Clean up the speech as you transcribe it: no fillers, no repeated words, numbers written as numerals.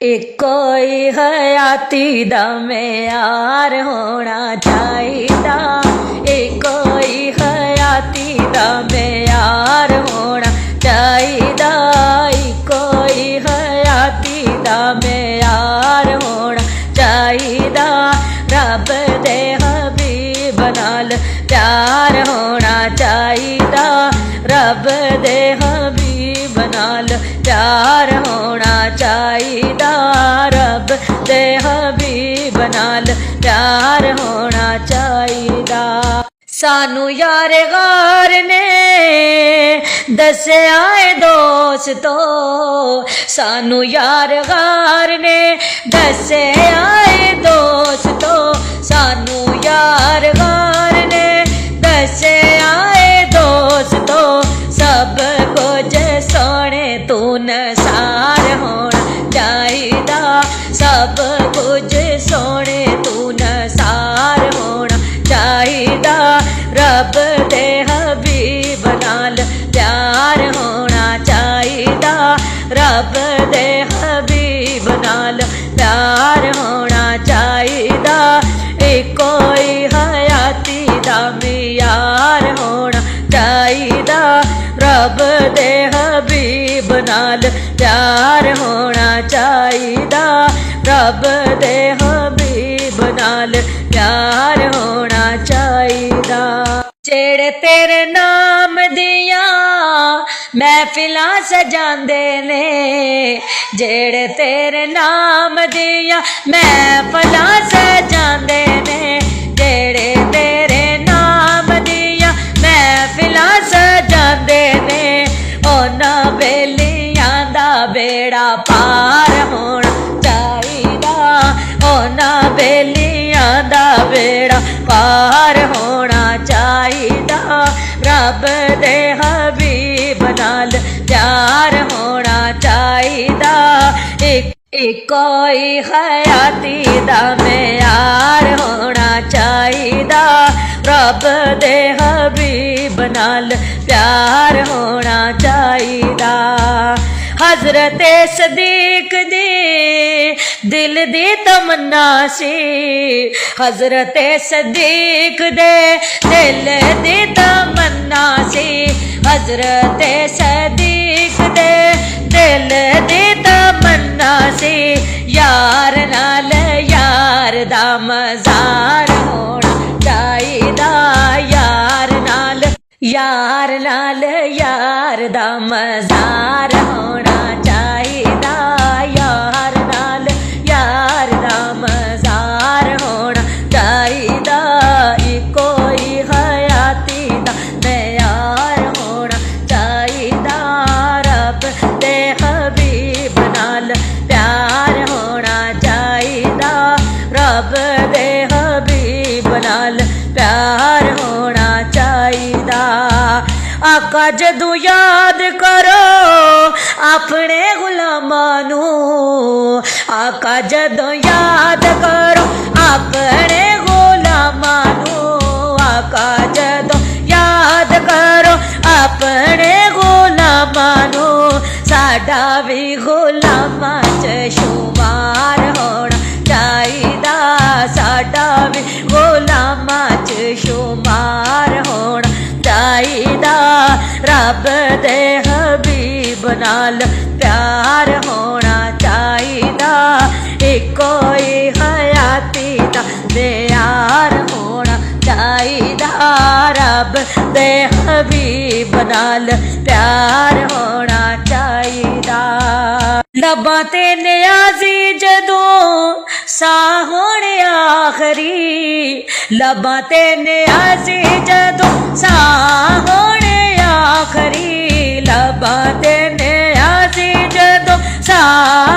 Eco ही हयाती दा म्यार होना चाहिदा। इको ही हयाती दा म्यार होना चाहिदा। इको ही हयाती दा म्यार होना चाहिदा। रब दे हबीब नाल प्यार होना चाहिदा। रब दे हबीब नाल प्यार होना चाहिदा। रब दे हबीब नाल प्यार होना चाहिदा। सानू यार गार ने दस्या है दोस्तो, सानू यार गार ने दस्या है दोस्तो। सानू यार गार ने दस्या है दोस्तो। सब कुछ सोने तू नसार होना चाहिदा। सब कुछ सोने तू नसार होना चाहिदा। रब दे हबीब नाल प्यार होना चाहिदा। रब दे हबीब नाल प्यार होना चाहिदा। इको ही हयाती दा म्यार होना चाहिदा। रब दे हबीब नाल प्यार होना चाहिदा। रब दे हबीब नाल प्यार होना चाहिदा। जेड़े तेरे नाम दिया महफिलां सजांदे ने, जेड़े तेरे नाम दिया महफिलां सजांदे ने, जेड़े तेरे नाम दिया महफिलां सजांदे ने, उन्हां बेलियां दा बेड़ा पार होना चाहिदा। उन्हां बेलियां दा बेड़ा पार होना चाहिदा। रब दे हबीब नाल प्यार होना चाहिदा। इको ही हयाती दा म्यार होना चाहिदा। रब दे हबीब नाल प्यार होना चाहिदा। हजरत सदीक दी दिल दी तमन्ना सी, हजरत सदीक दे दिल दी तमन्ना सी। हजरत सदीक दे दिल दी तमन्ना सी। यार नाल यार दा मजार होना चाहिदा। यार नाल यार दा मजार होना चाहिदा। यार नाल यार दा मजार होना चाहिदा। इको ही हयाती दा म्यार होना चाहिदा। रब दे हबीब नाल प्यार होना चाहिदा। रब दे हबीब नाल प्यार होना चाहिदा। आका जदू याद करो अपने गुलामां नू, आका जदू याद करो अपने गुलामां नू, आका जदू याद करो अपने गुलामां नू, साडा भी गुलामां च शुमार होना चाहिदा। साडा भी गुलामां च शुमार होना चाहिदा। रब दे हबीब नाल प्यार होना चाहिदा। इको ही हयाती दा म्यार होना चाहिदा। रब दे हबीब नाल प्यार होना चाहिदा। लबां ते नियाज़ी जदों साह होने आखरी, लबां ते नियाज़ी जदों साह होने आखरी, लबां ते नियाज़ी जदों साह